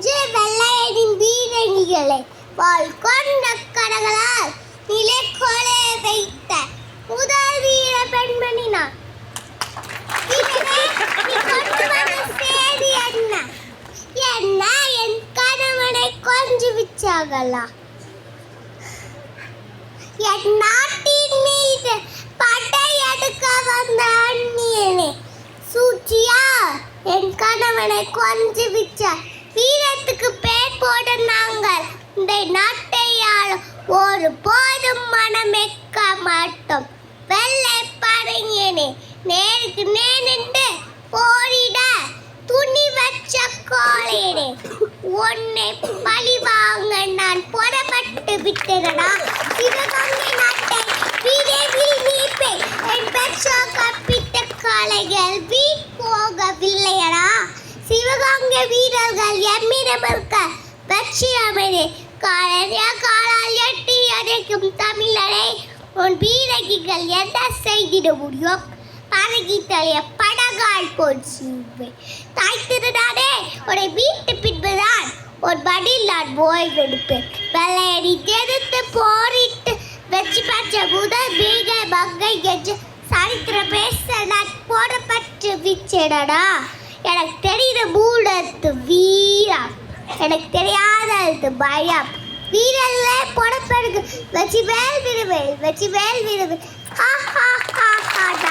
வென்று வெள்ளையனின் வீரணிகளை வாள் கொண்ட கடகளால் நிலை கொலை வைத்த முதல் வீர பெண்மணி நான். சேதி என்ன என்ன என் கணவனை கொஞ்சு விச்சாங்களா? என் நாட்டின் மீது படையெடுக்க வந்த அந்நியனே சூழ்ச்சியா என் கணவனை கொஞ்சு விச்சார். வீரத்துக்கு பேர் போட நாங்கள் இந்த நாட்டை ஒரு போதும் மனமெக்க மாட்டோம். வெள்ளை படையனே நேருக்கு நேர்ந்து போரிட துணி வச்ச கோழையனே உன்னை பழி வாங்க நான் புறப்பட்டு விட்டேனடா. சிவகங்கை நாட்டை விரைவில் மீட்பேன். என் பெற்றோர் கற்பித்த கலைகள் வீண் போகவில்லையடா. சிவகங்கை வீரர்கள் எம்மிடம் இருக்க வெற்றியமையே காலால் எட்டி அடைக்கும் தமிழரை உன் வீரகிகள் என்ன செய்திட முடியும்? பறகி தலைய படகால் போச்சு தாய் திருநாடே உன்னை வீட்டு பின்புதான் ஒரு பதில் நான் ஓய்வெடுப்பேன். வெள்ளையடி எதிர்த்து போரிட்டு வெற்றி பெற்ற முதல் வீர மங்கை என்று சரித்திர பேச நான் போடப்பட்டு விச்சேடா. எனக்கு தெரியுற மூடத்து வீரம், எனக்கு தெரியாத பயம். வீரல்ல போடப்படுது வெற்றி வேல் விடுவேல், வெற்றி வேல் விடுவேல்.